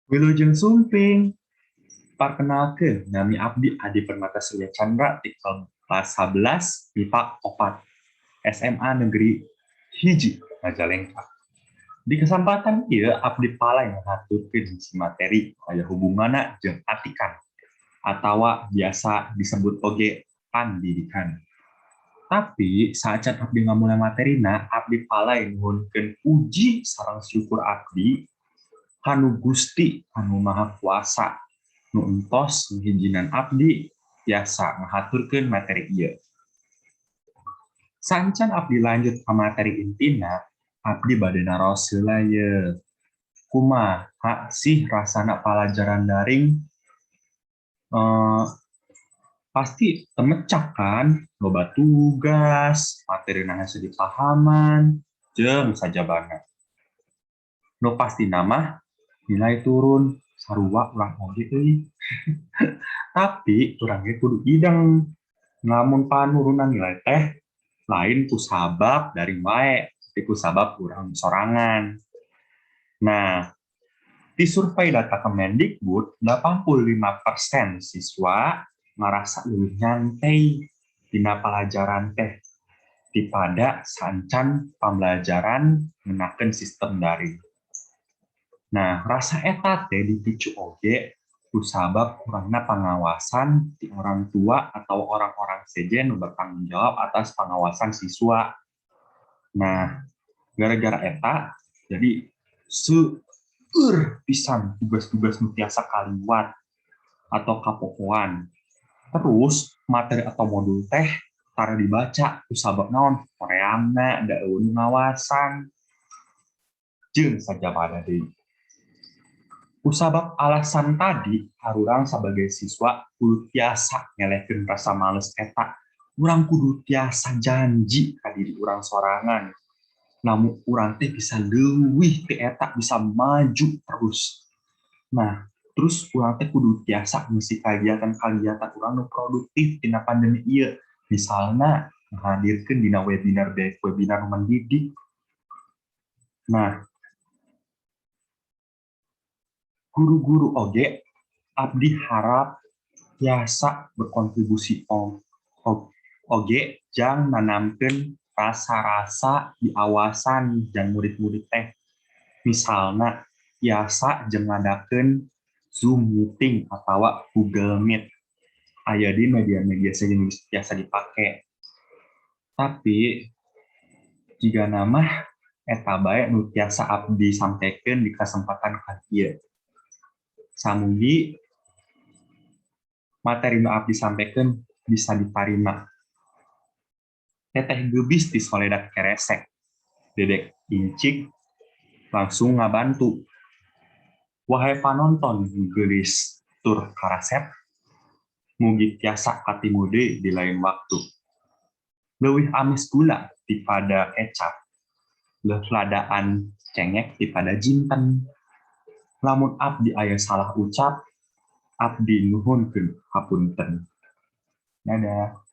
Wilujeng Sumping, perkenalkan, nami Abdi Adi Permata Surya Chandra, di kelas 11, MIPA 4, SMA Negeri Hiji, Majalengka. Di kesempatan ieu Abdi Palai ngaturkeun hiji materi aya hubunganna jeung atikan atawa biasa disebut oge pandidikan. Tapi saat Abdi ngamulai materina, Abdi Palai nuhunkeun puji sareng syukur Abdi kanu Gusti anu Maha Kuasa nu entos ngijinan Abdi biasa ngahaturkeun materi ieu. Sancan Abdi lanjut ke materi intina, Abdi bade naros heula ye. Kumaha sih rasana pelajaran daring? Pasti temecak kan, loba tugas, materi hese dipahaman, jeung sajabana. Nu pasti nama nilai turun, sarua urang oge euy. Tapi urang ge kudu ideng. Lamun panurunan nilai teh lain ku sabab dari wae, tapi ku sabab urang sorangan. Nah, di survei data Kemendikbud, 85% siswa ngerasa lebih nyantai dina pelajaran teh daripada sancan pembelajaran menggunakan sistem daring. Nah, rasa eta teh dipicu oge ku sabab kurangna pengawasan di orang tua atau orang-orang sejen nu bertanggung jawab atas pengawasan siswa. Nah, gara-gara eta jadi pisan tugas-tugas nu tiasa kaliwat atau kapokoan. Terus materi atau modul teh tara dibaca ku sabab naon? Koreana da eueun ngawasan. Jeung sajabana deui. Ku sabab alasan tadi, harurang sebagai siswa kudu tiasa ngelehkeun rasa males eta. Urang kudu tiasa janji ka diri urang sorangan. Namun urang teh bisa leuwih ti eta, bisa maju terus. Nah, terus urang teh kudu tiasa ngisi kagiatan-kagiatan urang nu produktif dina pandemi ieu. Misalna menghadirkeun dina webinar mendidik. Nah, guru-guru oge Abdi harap biasa berkontribusi oge jang nanamkeun rasa-rasa di awasan jang murid-murid teh. Misalna biasa jeung ngadakeun Zoom meeting atau Google Meet. Aya di media-media yang biasa dipake. Tapi jika nama eta bae nu tiasa Abdi sampaikeun di kesempatan kieu. Samugi materi nu Abdi sampaikeun bisa ditarima. Teteh geubis ti Soledad Keresek. Dedek incik langsung ngabantu. Wahai panonton geulis tur karasep, mugi tiasa katimude di lain waktu. Leuwih amis gula daripada kecap. Leuh ladaan cengek daripada jinten. Lamun Abdi aya salah ucap, Abdi nuhunkeun hapunten. Dadah.